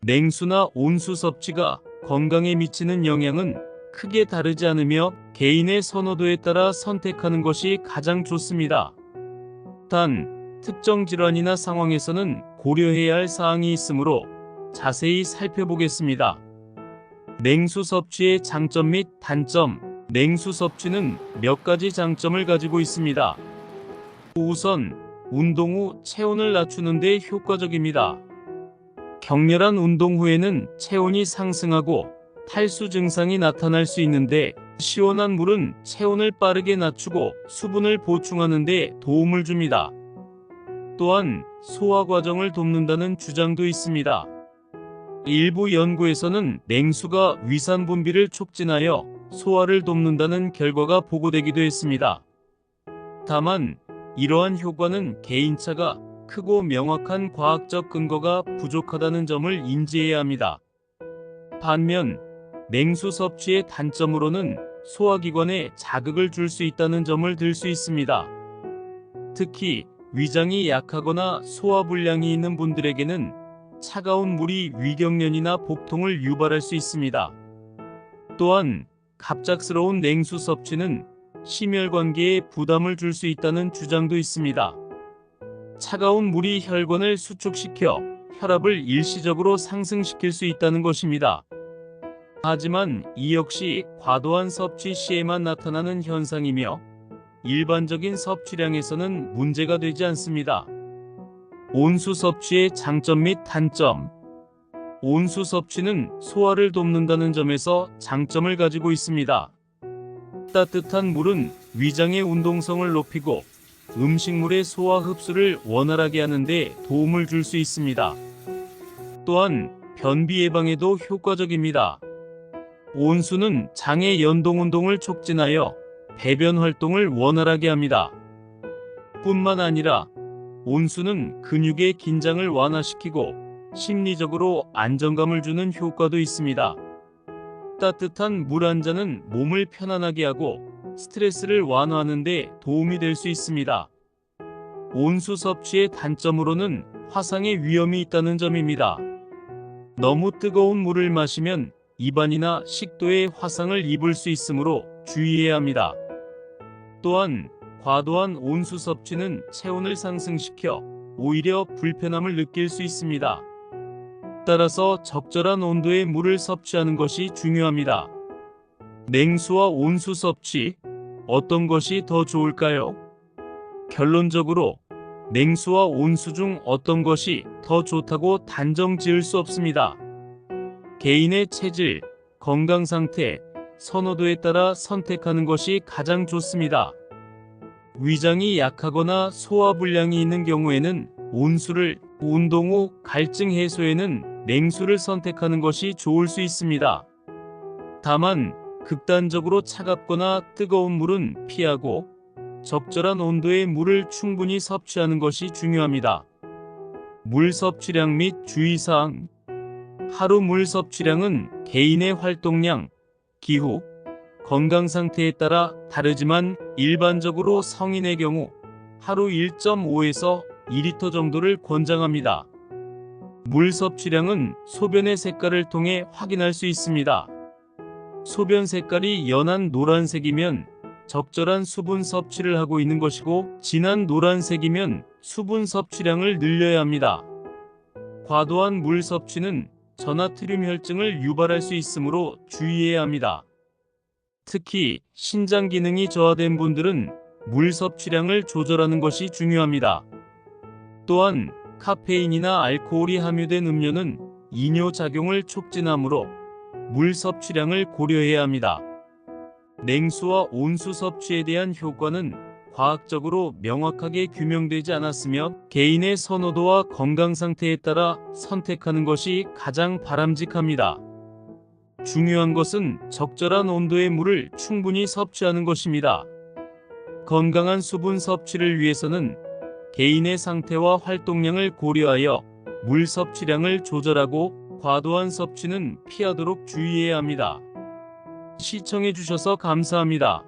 냉수나 온수 섭취가 건강에 미치는 영향은 크게 다르지 않으며 개인의 선호도에 따라 선택하는 것이 가장 좋습니다. 단, 특정 질환이나 상황에서는 고려해야 할 사항이 있으므로 자세히 살펴보겠습니다. 냉수 섭취의 장점 및 단점. 냉수 섭취는 몇 가지 장점을 가지고 있습니다. 우선, 운동 후 체온을 낮추는 데 효과적입니다. 격렬한 운동 후에는 체온이 상승하고 탈수 증상이 나타날 수 있는데, 시원한 물은 체온을 빠르게 낮추고 수분을 보충하는 데 도움을 줍니다. 또한 소화 과정을 돕는다는 주장도 있습니다. 일부 연구에서는 냉수가 위산 분비를 촉진하여 소화를 돕는다는 결과가 보고되기도 했습니다. 다만 이러한 효과는 개인차가 크고 명확한 과학적 근거가 부족하다는 점을 인지해야 합니다. 반면 냉수 섭취의 단점으로는 소화기관에 자극을 줄 수 있다는 점을 들 수 있습니다. 특히 위장이 약하거나 소화불량이 있는 분들에게는 차가운 물이 위경련이나 복통을 유발할 수 있습니다. 또한 갑작스러운 냉수 섭취는 심혈관계에 부담을 줄 수 있다는 주장도 있습니다. 차가운 물이 혈관을 수축시켜 혈압을 일시적으로 상승시킬 수 있다는 것입니다. 하지만 이 역시 과도한 섭취 시에만 나타나는 현상이며 일반적인 섭취량에서는 문제가 되지 않습니다. 온수 섭취의 장점 및 단점. 온수 섭취는 소화를 돕는다는 점에서 장점을 가지고 있습니다. 따뜻한 물은 위장의 운동성을 높이고 음식물의 소화 흡수를 원활하게 하는 데 도움을 줄 수 있습니다. 또한 변비 예방에도 효과적입니다. 온수는 장의 연동 운동을 촉진하여 배변 활동을 원활하게 합니다. 뿐만 아니라 온수는 근육의 긴장을 완화시키고 심리적으로 안정감을 주는 효과도 있습니다. 따뜻한 물 한 잔은 몸을 편안하게 하고 스트레스를 완화하는 데 도움이 될 수 있습니다. 온수 섭취의 단점으로는 화상의 위험이 있다는 점입니다. 너무 뜨거운 물을 마시면 입안이나 식도에 화상을 입을 수 있으므로 주의해야 합니다. 또한 과도한 온수 섭취는 체온을 상승시켜 오히려 불편함을 느낄 수 있습니다. 따라서 적절한 온도의 물을 섭취하는 것이 중요합니다. 냉수와 온수 섭취, 어떤 것이 더 좋을까요? 결론적으로 냉수와 온수 중 어떤 것이 더 좋다고 단정 지을 수 없습니다. 개인의 체질, 건강 상태, 선호도에 따라 선택하는 것이 가장 좋습니다. 위장이 약하거나 소화불량이 있는 경우에는 온수를, 운동 후 갈증 해소에는 냉수를 선택하는 것이 좋을 수 있습니다. 다만 극단적으로 차갑거나 뜨거운 물은 피하고 적절한 온도의 물을 충분히 섭취하는 것이 중요합니다. 물 섭취량 및 주의사항. 하루 물 섭취량은 개인의 활동량, 기후, 건강 상태에 따라 다르지만 일반적으로 성인의 경우 하루 1.5에서 2리터 정도를 권장합니다. 물 섭취량은 소변의 색깔을 통해 확인할 수 있습니다. 소변 색깔이 연한 노란색이면 적절한 수분 섭취를 하고 있는 것이고, 진한 노란색이면 수분 섭취량을 늘려야 합니다. 과도한 물 섭취는 전하트륨 혈증을 유발할 수 있으므로 주의해야 합니다. 특히 신장 기능이 저하된 분들은 물 섭취량을 조절하는 것이 중요합니다. 또한 카페인이나 알코올이 함유된 음료는 이뇨작용을 촉진하므로 물 섭취량을 고려해야 합니다. 냉수와 온수 섭취에 대한 효과는 과학적으로 명확하게 규명되지 않았으며 개인의 선호도와 건강 상태에 따라 선택하는 것이 가장 바람직합니다. 중요한 것은 적절한 온도의 물을 충분히 섭취하는 것입니다. 건강한 수분 섭취를 위해서는 개인의 상태와 활동량을 고려하여 물 섭취량을 조절하고 과도한 섭취는 피하도록 주의해야 합니다. 시청해주셔서 감사합니다.